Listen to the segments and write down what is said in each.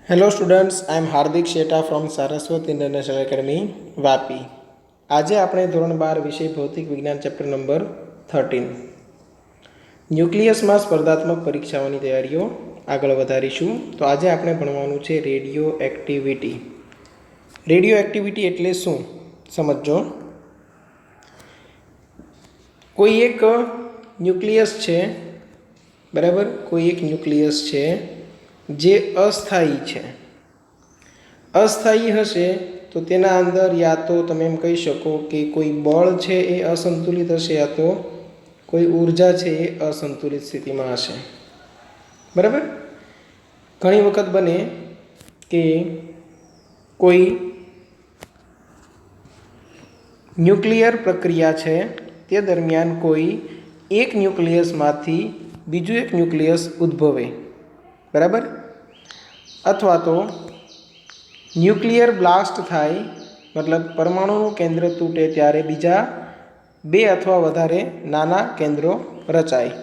Hello students, I am Hardik Sheta from Saraswat International Academy, Vapi. આજે આપણે ધોરણ 12 વિષય ભૌતિક વિજ્ઞાન ચેપ્ટર નંબર 13 ન્યુક્લિયસમાં સ્પર્ધાત્મક પરીક્ષાઓની તૈયારીઓ આગળ વધારીશું. તો આજે આપણે ભણવાનું છે રેડિયો એક્ટિવિટી. રેડિયો એક્ટિવિટી એટલે શું સમજો. કોઈ એક ન્યુક્લિયસ છે, બરાબર, કોઈ એક ન્યુક્લિયસ છે જે અસ્થાયી છે. અસ્થાયી હશે તો તેના અંદર યા તો તમે એમ કહી શકો કે કોઈ બળ છે એ અસંતુલિત હશે, યા તો કોઈ ઉર્જા છે એ અસંતુલિત સ્થિતિમાં હશે. બરાબર. ઘણી વખત બને કે કોઈ ન્યુક્લિયર પ્રક્રિયા છે તે દરમિયાન કોઈ એક ન્યુક્લિયસમાંથી બીજું એક ન્યુક્લિયસ ઉદ્ભવે, બરાબર, અથવા તો ન્યુક્લિયર બ્લાસ્ટ થાય, મતલબ પરમાણુનું કેન્દ્ર તૂટે ત્યારે બીજા બે અથવા વધારે નાના કેન્દ્રો રચાય.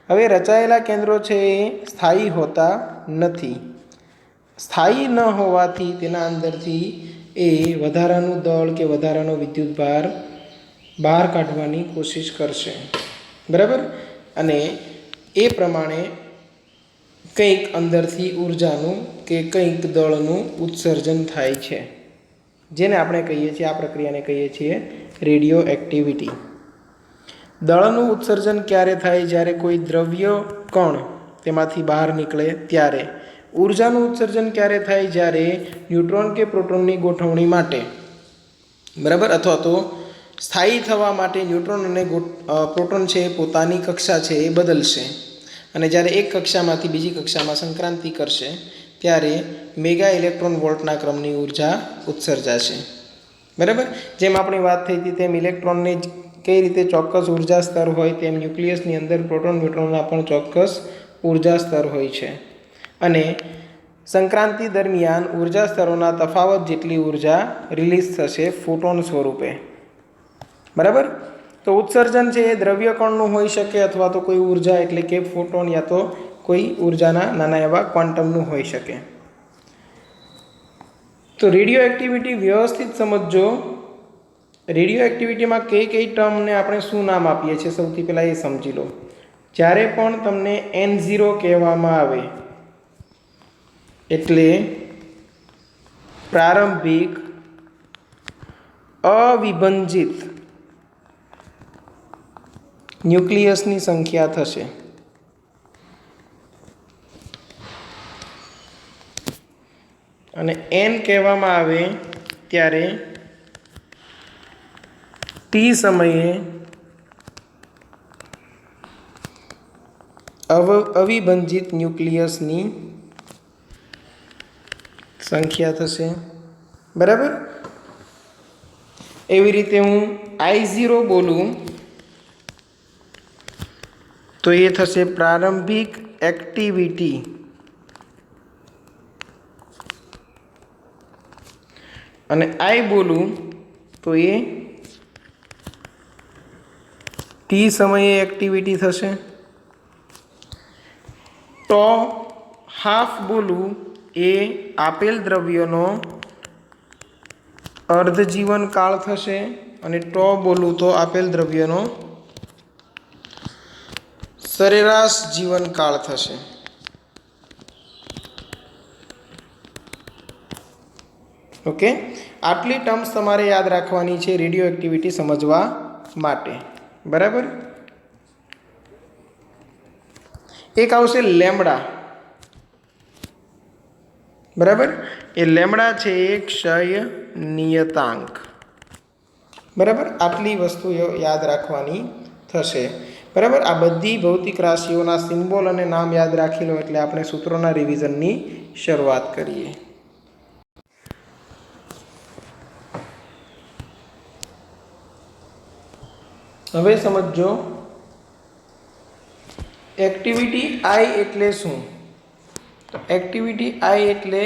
હવે રચાયેલા કેન્દ્રો છે એ સ્થાયી હોતા નથી. સ્થાયી ન હોવાથી તેના અંદરથી એ વધારાનું દળ કે વધારાનો વિદ્યુતભાર બહાર કાઢવાની કોશિશ કરશે, બરાબર, અને એ પ્રમાણે કંઈક અંદરથી ઉર્જાનું કે કંઈક દળનું ઉત્સર્જન થાય છે, જેને આપણે કહીએ છીએ, આ પ્રક્રિયાને કહીએ છીએ રેડિયો એક્ટિવિટી. દળનું ઉત્સર્જન ક્યારે થાય? જ્યારે કોઈ દ્રવ્ય કણ તેમાંથી બહાર નીકળે ત્યારે. ઉર્જાનું ઉત્સર્જન ક્યારે થાય? જ્યારે ન્યુટ્રોન કે પ્રોટોનની ગોઠવણી માટે, બરાબર, અથવા તો સ્થાયી થવા માટે ન્યુટ્રોન અને પ્રોટોન છે પોતાની કક્ષા છે એ બદલશે, અને જ્યારે એક કક્ષામાંથી બીજી કક્ષામાં સંક્રાંતિ કરશે ત્યારે મેગા ઇલેક્ટ્રોન વોલ્ટના ક્રમની ઉર્જા ઉત્સર્જાશે. બરાબર. જેમ આપણી વાત થઈ હતી તેમ ઇલેક્ટ્રોનને કઈ રીતે ચોક્કસ ઉર્જા સ્તર હોય, તેમ ન્યુક્લિયસની અંદર પ્રોટોન ન્યુટ્રોનના પણ ચોક્કસ ઉર્જા સ્તર હોય છે, અને સંક્રાંતિ દરમિયાન ઉર્જા સ્તરોના તફાવત જેટલી ઉર્જા રિલીઝ થશે ફોટોન સ્વરૂપે. બરાબર. તો ઉત્સર્જન છે એ દ્રવ્ય કણનું હોઈ શકે, અથવા તો કોઈ ઉર્જા એટલે કે ફોટોન યા તો કોઈ ઉર્જાના નાના એવા ક્વોન્ટમનું હોઈ શકે. તો રેડિયો એક્ટિવિટી વ્યવસ્થિત સમજો. રેડિયો એક્ટિવિટીમાં કઈ કઈ ટર્મને આપણે શું નામ આપીએ છીએ સૌથી પહેલાં એ સમજી લો. જ્યારે પણ તમને N0 કહેવામાં આવે એટલે પ્રારંભિક અવિભંજિત ન્યુક્લિયસની સંખ્યા થશે. અને N કહેવામાં આવે ત્યારે T સમયે અવિભંજિત ન્યુક્લિયસની સંખ્યા થશે. બરાબર. એવી રીતે હું I0 બોલું તો એ થશે પ્રારંભિક એક્ટિવિટી, અને I બોલું તો એ T સમયે એક્ટિવિટી થશે. તો હાફ બોલું એ આપેલ દ્રવ્યનો અર્ધ જીવનકાળ થશે, અને ટો બોલું તો આપેલ દ્રવ્યનો સરેરાશ જીવનકાળ થશે. ઓકે. આટલી ટર્મ્સ તમારે યાદ રાખવાની છે રેડિયો એક્ટિવિટી સમજવા માટે. બરાબર. એક આવશે લેમ્બડા. બરાબર. એ લેમ્બડા છે એ ક્ષય નિયતાંક. બરાબર. આટલી વસ્તુઓ યાદ રાખવાની થશે. બરાબર. આ બધી ભૌતિક રાશિઓના સિમ્બોલ અને નામ યાદ રાખી લો એટલે આપણે સૂત્રોના રિવિઝનની શરૂઆત કરીએ. હવે સમજો એક્ટિવિટી I એટલે શું. તો એક્ટિવિટી I એટલે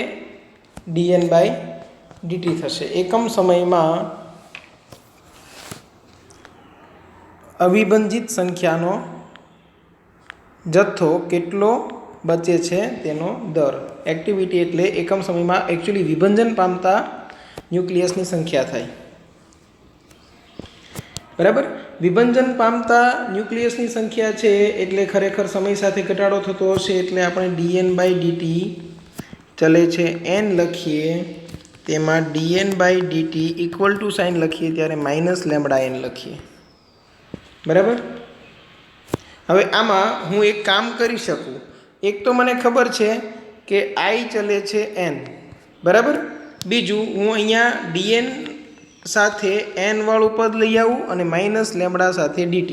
dN/dt થશે. એકમ સમયમાં અવિભંજિત સંખ્યાનો જથ્થો કેટલો બચે છે તેનો દર. એક્ટિવિટી એટલે એકમ સમયમાં એકચ્યુઅલી વિભંજન પામતા ન્યુક્લિયસની સંખ્યા થાય. બરાબર. વિભંજન પામતા ન્યુક્લિયસની સંખ્યા છે એટલે ખરેખર સમય સાથે ઘટાડો થતો હશે એટલે આપણે dn/dt ચલે છે n લખીએ, તેમાં dn/dt ઇક્વલ ટુ સાઇન લખીએ ત્યારે -λn લખીએ. બરાબર. હવે આમાં હું એક કામ કરી શકું. એક તો મને ખબર છે કે I ચલે છે n, બરાબર. બીજું હું અહીંયા dn સાથે n વાળું પદ લઈ આવું અને -λ સાથે dt.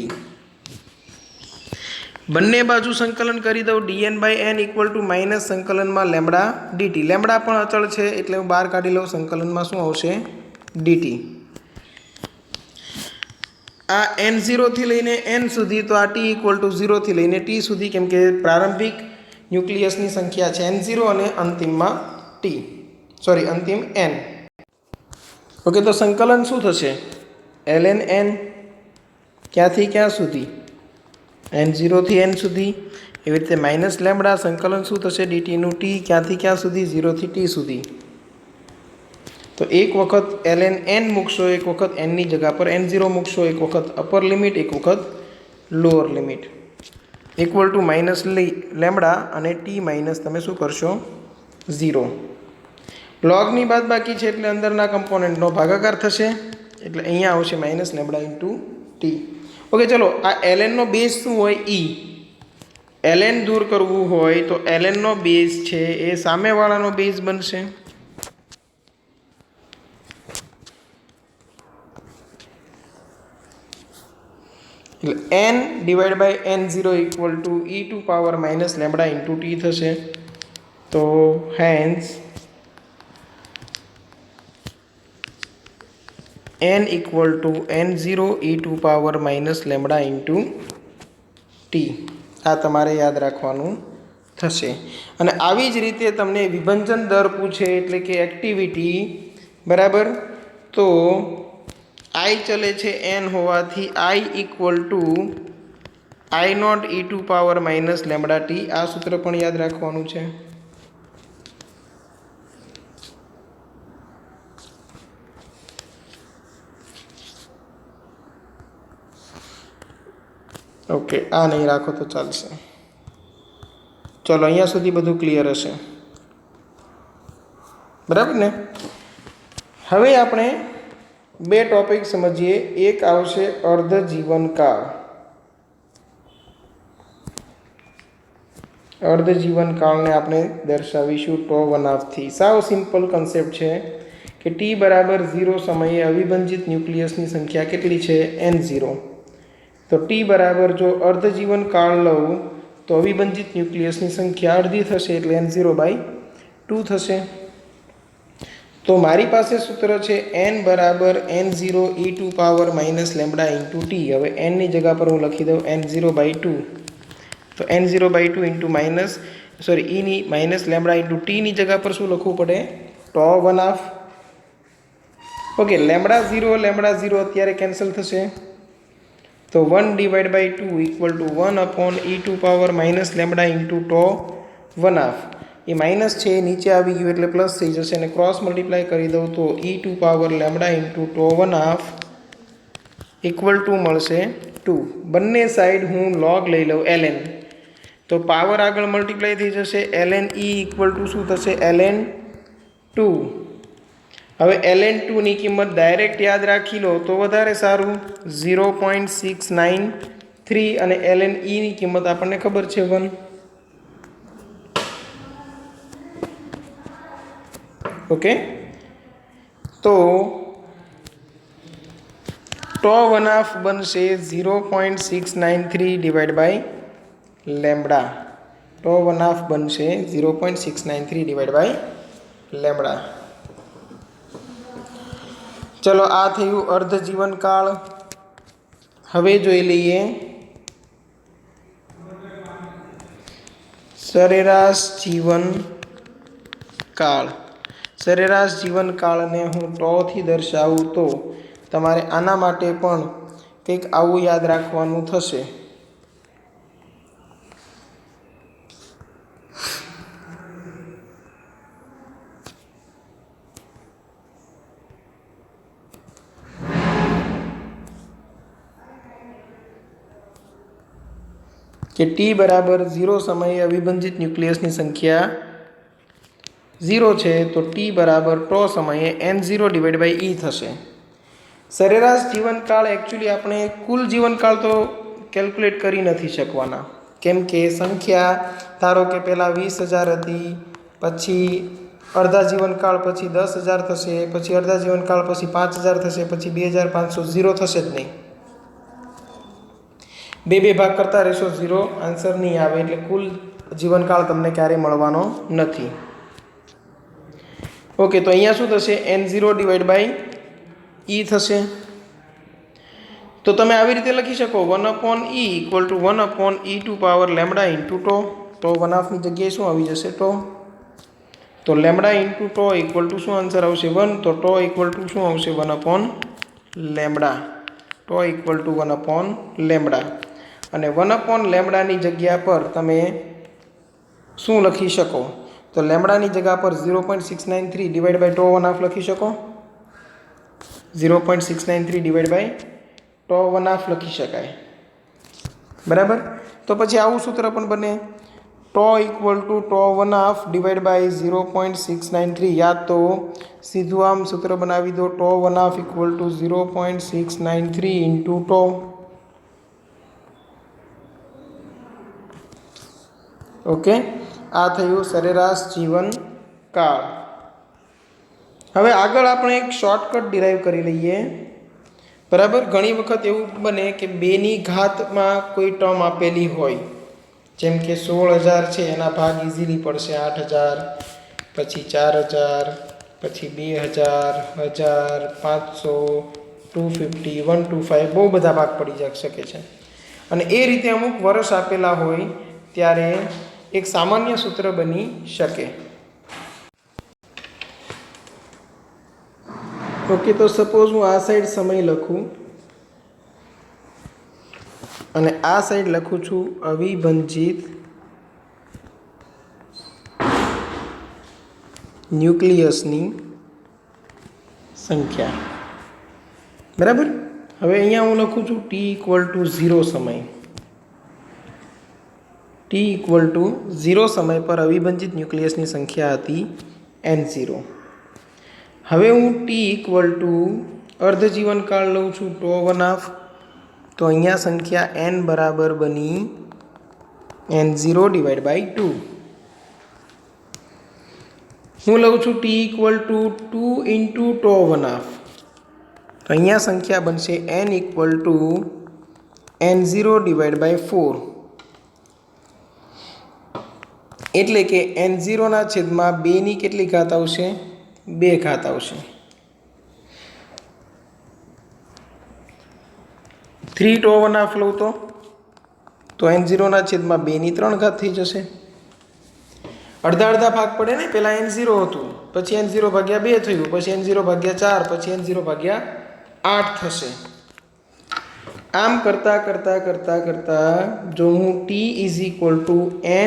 બંને બાજુ સંકલન કરી દઉં. dn/n ઇક્વલ ટુ માઇનસ સંકલનમાં લેમ્બડા dt. લેમ્બડા પણ અચળ છે એટલે હું બહાર કાઢી લઉં. સંકલનમાં શું આવશે? dt. આ n0 થી લઈને n સુધી, તો આ t ઇક્વલ ટુ 0 થી લઈને t સુધી, કેમ કે પ્રારંભિક ન્યુક્લિયસની સંખ્યા છે n0 અને અંતિમમાં અંતિમ n. ઓકે, તો સંકલન શું થશે? ln n ક્યાંથી ક્યાં સુધી? n0 થી n સુધી. એવી રીતે -λ સંકલન શું થશે? dt નું t ક્યાંથી ક્યાં સુધી? 0 થી t સુધી. તો એક વખત ln n મૂકશો, એક વખત n ની જગ્યા પર n0 મૂકશો, એક વખત અપર લિમિટ, એક વખત લોઅર લિમિટ, ઇક્વલ ટુ -λ અને t માઇનસ તમે શું કરશો? 0. લોગની બાદ બાકી છે એટલે અંદરના કમ્પોનન્ટનો ભાગાકાર થશે એટલે અહીંયા આવશે -λ * t. ઓકે, ચલો આ ln નો બેઝ શું હોય? e. ln દૂર કરવું હોય તો ln નો બેઝ છે એ સામેવાળાનો બેઝ બનશે. એટલે n/n0 equal to e to power -λ * t થશે. તો hence n equal to n0 e to power -λ * t. આ તમારે યાદ રાખવાનું થશે. અને આવી જ રીતે તમને વિભંજન દર પૂછે એટલે કે એક્ટિવિટી, બરાબર, તો I ચલે છે n હોવાથી I equal to I0 e to power -λ t. આ સૂત્ર પણ યાદ રાખવાનું છે. ઓકે, આ નહીં રાખો તો ચાલશે. ચલો, અહીંયા સુધી બધું ક્લિયર હશે, બરાબર ને? હવે આપણે બે ટોપિક સમજીએ. એક આવશે અર્ધ જીવનકાળ. અર્ધ જીવનકાળને આપણે દર્શાવીશું τ1/2 થી. સાવ સિમ્પલ કન્સેપ્ટ છે કે t બરાબર 0 સમયે અવિભંજિત ન્યુક્લિયસની સંખ્યા કેટલી છે? n0. તો t બરાબર જો અર્ધ જીવનકાળ લઉં તો અવિભંજિત ન્યુક્લિયસની સંખ્યા અડધી થશે એટલે n0/2 થશે. તો મારી પાસે સૂત્ર છે n બરાબર n0 e to power -λ * t. હવે n ની જગ્યા પર હું લખી દઉં n0/2. તો n0/2 ઇન્ટુ e ની -λ * t ની જગ્યા પર શું લખવું પડે? τ1/2. ઓકે, λ0 અત્યારે કેન્સલ થશે. તો 1/2 equal to 1 e to power -λ * τ1/2. એ માઇનસ છે, નીચે આવી ગયું એટલે પ્લસ થઈ જશે અને ક્રોસ મલ્ટીપ્લાય કરી દઉં તો e to power λ * τ1/2 equal to મળશે 2. બંને સાઈડ હું લોગ લઈ લઉં ln, તો પાવર આગળ મલ્ટીપ્લાય થઈ જશે. ln e ઇક્વલ ટુ શું થશે? ln 2. હવે ln 2 ની કિંમત ડાયરેક્ટ યાદ રાખી લો તો વધારે સારું, 0.693. અને ln e ની કિંમત આપણને ખબર છે 1. ઓકે, તો τ1/2 બનશે 0.693 ડિવાઈડ બાય લેમ્બડા. τ1/2 બનશે 0.693 ડિવાઈડ બાય લેમ્બડા. ચલો, આ થયું અર્ધ જીવનકાળ. હવે જોઈ લઈએ સરેરાશ જીવનકાળ. સરેરાશ જીવનકાળને હું τ થી દર્શાવું તો તમારે આના માટે પણ કંઈક આવું યાદ રાખવાનું થશે. કે ટી બરાબર 0 સમયે અવિભાજિત ન્યુક્લિયસની સંખ્યા 0 છે, તો ટી બરાબર ટો સમયે N0/E થશે. સરેરાશ જીવનકાળ એકચ્યુઅલી આપણે કુલ જીવનકાળ તો કેલ્ક્યુલેટ કરી નથી શકવાના, કેમ કે સંખ્યા ધારો કે પહેલાં 20,000 હતી, પછી અડધા જીવનકાળ પછી 10,000 થશે, પછી અડધા જીવનકાળ પછી 5,000 થશે, પછી 2,500, 0 થશે જ નહીં. બે ભાગ કરતા રહેશો, 0 આન્સર નહીં આવે, એટલે કુલ જીવનકાળ તમને ક્યારેય મળવાનો નથી. ઓકે, તો અહીંયા શું થશે? N0/E થશે. તો તમે આવી રીતે લખી શકો 1/E = 1/e² λ × τ 1/2ની જગ્યાએ શું આવી જશે? ટો. તો λ × τ શું આન્સર આવશે? 1. તો τ શું આવશે? 1/λ. τ 1/λ. અને 1/λની જગ્યા પર તમે શું લખી શકો? તો લેમ્બડાની જગ્યા પર 0.693 / τ 1/2 લખી શકો. 0.693 / τ 1/2 લખી શકાય. બરાબર. તો પછી આવું સૂત્ર પણ બને, τ = τ 1/2 / 0.693. યાદ તો સીધું આમ સૂત્ર બનાવી દો, τ 1/2 = 0.693 × τ. ઓકે, આ થયું સરેરાશ જીવનકાળ. હવે આગળ આપણે એક શોર્ટકટ ડિરાઈવ કરી લઈએ. બરાબર. ઘણી વખત એવું બને કે 2ની ઘાતમાં કોઈ ટર્મ આપેલી હોય, જેમ કે 16,000 છે, એના ભાગ ઇઝીલી પડશે 8,000, પછી 4,000, પછી 2,000, 1,000, 500, 250, 125, બહુ બધા ભાગ પડી શકે છે. અને એ રીતે અમુક વર્ષ આપેલા હોય ત્યારે એક સામાન્ય સૂત્ર બની શકે. ઓકે, તો સપોઝ હું આ સાઈડ સમય લખું અને આ સાઈડ લખું છું અવિભાજિત ન્યુક્લિયસની સંખ્યા. બરાબર. હવે અહીંયા હું લખું છું t = 0 સમય. t = 0 સમય પર અવિભાજિત ન્યુક્લિયસની સંખ્યા હતી N0. હવે હું t = અર્ધ જીવનકાળ લઉં છું, τ 1/2. તો અહીંયા સંખ્યા n બરાબર બની N0/2. હું લઉં છું t = 2 × τ 1/2. તો અહીંયા સંખ્યા બનશે n = N0/4. એટલે કે N0/2ની કેટલી ઘાત આવશે? 2 ઘાત આવશે. 3 τ 1/2 લઉં તો N0/2ની 3 ઘાત થઈ જશે. અડધા ભાગ પડે ને, પહેલાં N0 હતું, પછી N0/2 થયું, પછી N0/4, પછી N0/8 થશે. આમ કરતાં જો હું t =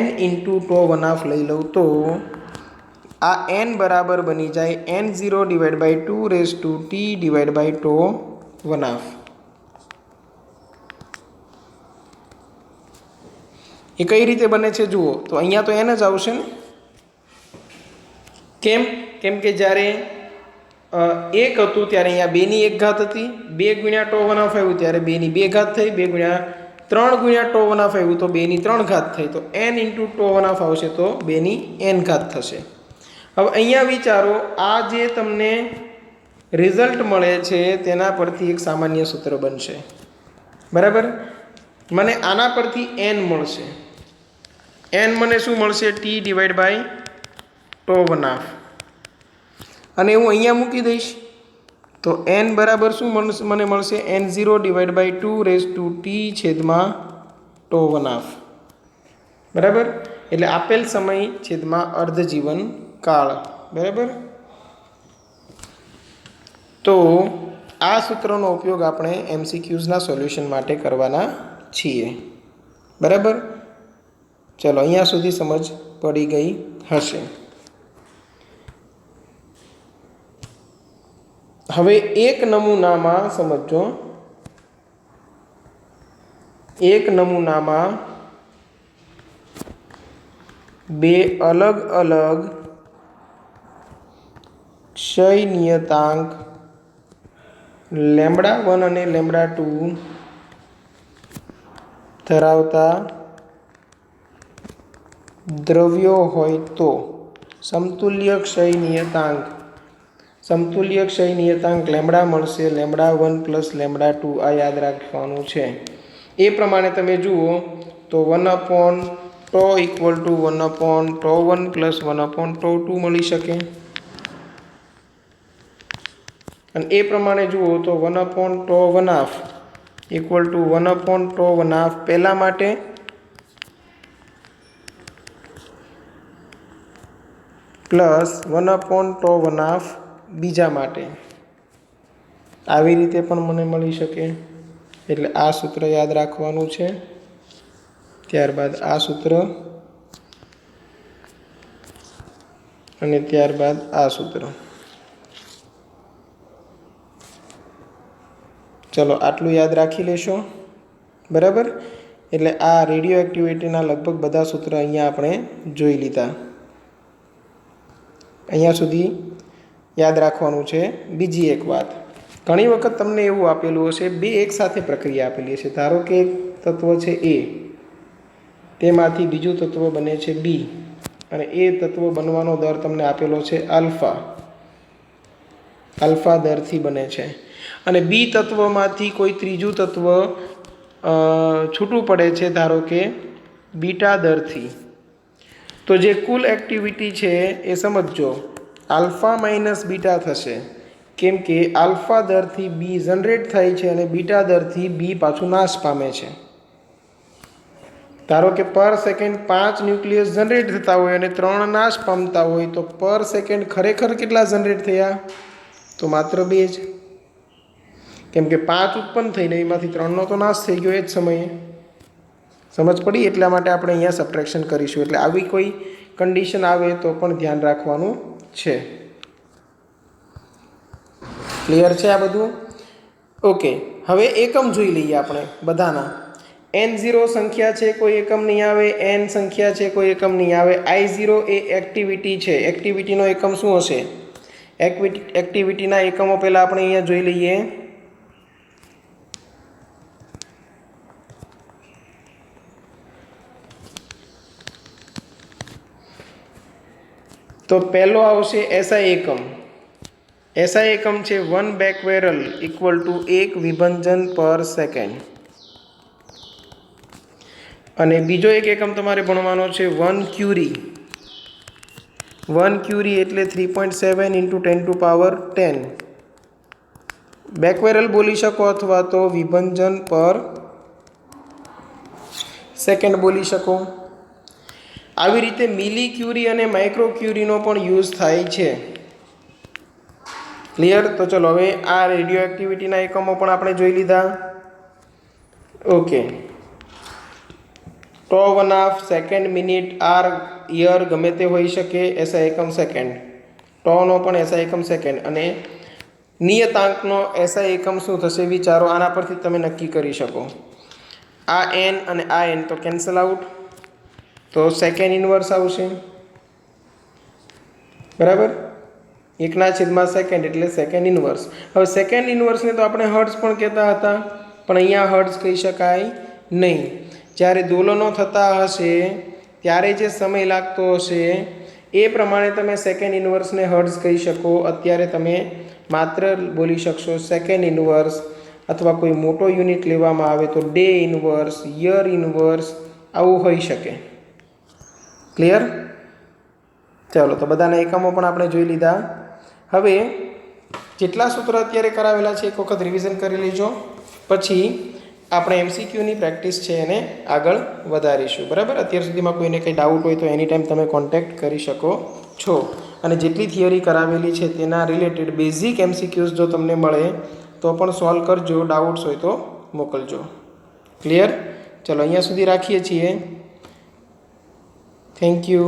n × τ 1/2 લઈ લઉં તો આ n બરાબર બની જાય N0/2t/τ 1/2. એ કઈ રીતે બને છે જુઓ. તો અહીંયા તો n જ આવશે ને. કેમ? કેમ કે જ્યારે 1 હતું ત્યારે અહીંયા 2ની 1 ઘાત હતી, 2 × τ 1/2 આવ્યું ત્યારે 2ની 2 ઘાત થઈ, 3 × τ 1/2 આવ્યું તો 2ની 3 ઘાત થઈ. તો n × τ 1/2 આવશે તો 2ની n ઘાત થશે. હવે અહીંયા વિચારો, આ જે તમને રિઝલ્ટ મળે છે તેના પરથી એક સામાન્ય સૂત્ર બનશે. બરાબર. મને આના પરથી n મળશે. n મને શું મળશે? t / τ 1/2. અને હું અહીંયા મૂકી દઈશ તો n બરાબર શું મને મળશે? N0/2t/τ 1/2. બરાબર. એટલે આપેલ સમય / અર્ધ જીવન કાળ. બરાબર. તો આ સૂત્રનો ઉપયોગ આપણે MCQsના સોલ્યુશન માટે કરવાના છીએ. બરાબર. ચલો, અહીંયા સુધી સમજ પડી ગઈ હશે. હવે એક નમૂનામાં સમજો, એક નમૂનામાં બે અલગ અલગ ક્ષય નિયતાંક λ1 અને λ2 ધરાવતા દ્રવ્યો હોય તો સમતુલ્ય ક્ષય નિયતાંક લેમ્બડા મળશે λ1 + λ2 આ યાદ રાખવાનું છે। એ પ્રમાણે તમે જુઓ તો 1/τ = 1/τ1 + 1/τ2 મળી શકે। અને એ પ્રમાણે જુઓ તો 1/τ1/2 = 1/τ1/2 પહેલા માટે પ્લસ 1/τ1/2 બીજા માટે આવી રીતે પણ મને મળી શકે। એટલે આ સૂત્ર યાદ રાખવાનું છે। ત્યારબાદ આ સૂત્ર અને ત્યારબાદ આ સૂત્ર। ચલો આટલું યાદ રાખી લેશો બરાબર। એટલે આ રેડિયો એક્ટિવિટીના લગભગ બધા સૂત્ર અહીંયા આપણે જોઈ લીધા। અહીંયા સુધી યાદ રાખવાનું છે। બીજી એક વાત, ઘણી વખત તમને એવું આપેલું હશે બે એકસાથે પ્રક્રિયા આપેલી હશે। ધારો કે એક તત્વ છે એ, તેમાંથી બીજું તત્વ બને છે બી, અને એ તત્વ બનવાનો દર તમને આપેલો છે આલ્ફા દરથી બને છે। અને બી તત્વમાંથી કોઈ ત્રીજું તત્વ છૂટું પડે છે ધારો કે બીટા દરથી। તો જે કુલ એક્ટિવિટી છે એ સમજો આલ્ફા માઇનસ બીટા થશે, કેમ કે આલ્ફા દરથી બી જનરેટ થાય છે અને બીટા દરથી બી પાછું નાશ પામે છે। ધારો કે પર સેકન્ડ 5 ન્યુક્લિયસ જનરેટ થતા હોય અને 3 નાશ પામતા હોય, તો પર સેકન્ડ ખરેખર કેટલા જનરેટ થયા? તો માત્ર 2 જ, કેમ કે 5 ઉત્પન્ન થઈને એમાંથી 3નો તો નાશ થઈ ગયો એ જ સમયે। સમજ પડી? એટલા માટે આપણે અહીંયા સબટ્રેક્શન કરીશું। એટલે આવી કોઈ કન્ડિશન આવે તો પણ ધ્યાન રાખવાનું છે। ક્લિયર છે આ બધું? ઓકે, હવે એકમ જોઈ લઈએ આપણે બધાના। n0 સંખ્યા છે, કોઈ એકમ નહીં આવે। n સંખ્યા છે, કોઈ એકમ નહીં આવે। I0 એ એક્ટિવિટી છે। એક્ટિવિટીનો એકમ શું હશે? એક્ટિવિટીના એકમો પહેલાં આપણે અહીંયા જોઈ લઈએ। તો પહેલો આવશે SI એકમ। SI એકમ છે 1 બેકવેરલ = 1 વિભંજન પર સેકન્ડ। અને બીજો એક એકમ તમારે ભણવાનો છે 1 ક્યુરી। 1 ક્યુરી એટલે 3.7 × 10⁻10 બેકવેરલ બોલી શકો અથવા તો વિભંજન પર સેકન્ડ બોલી શકો। આવી રીતે મિલી ક્યુરી અને માઇક્રો ક્યુરીનો પણ યુઝ થાય છે। ક્લિયર? તો ચલો હવે આ રેડિયો એક્ટિવિટીના એકમો પણ આપણે જોઈ લીધા। Okay, τ1/2 second, minute, hour, year ગમે તે હોઈ શકે। SI એકમ સેકન્ડ, τનો પણ SI એકમ સેકન્ડ, અને નિયતાંકનો SI એકમ શું થશે વિચારો, આના પરથી તમે નક્કી કરી શકો। આ n અને આ n તો કેન્સલ આઉટ, તો સેકન્ડ ઇનવર્સ આવશે બરાબર। 1/2 એટલે સેકન્ડ ઇનવર્સ। હવે સેકન્ડ ઇનવર્સને તો આપણે હર્ટ્ઝ પણ કહેતા હતા, પણ અહીંયા હર્ટ્ઝ કહી શકાય નહીં। જ્યારે દોલનો થતા હશે ત્યારે જે સમય લાગતો હશે એ પ્રમાણે તમે સેકન્ડ ઇનવર્સને હર્ટ્ઝ કહી શકો। અત્યારે તમે માત્ર બોલી શકશો સેકન્ડ ઇનવર્સ, અથવા કોઈ મોટો યુનિટ લેવામાં આવે તો ડે ઇનવર્સ, યર ઇનવર્સ, આવું હોઈ શકે। ક્લિયર? ચાલો, તો બધાના એકમો પણ આપણે જોઈ લીધા। હવે જેટલા સૂત્ર અત્યારે કરાવેલા છે એક વખત રિવિઝન કરી લેજો, પછી આપણે MCQની પ્રેક્ટિસ છે એને આગળ વધારીશું બરાબર। અત્યાર સુધીમાં કોઈને કંઈ ડાઉટ હોય તો એની ટાઈમ તમે કોન્ટેક્ટ કરી શકો છો। અને જેટલી થિયરી કરાવેલી છે તેના રિલેટેડ બેઝિક MCQs જો તમને મળે તો પણ સોલ્વ કરજો, ડાઉટ્સ હોય તો મોકલજો। ક્લિયર? ચલો, અહીંયા સુધી રાખીએ છીએ। Thank you.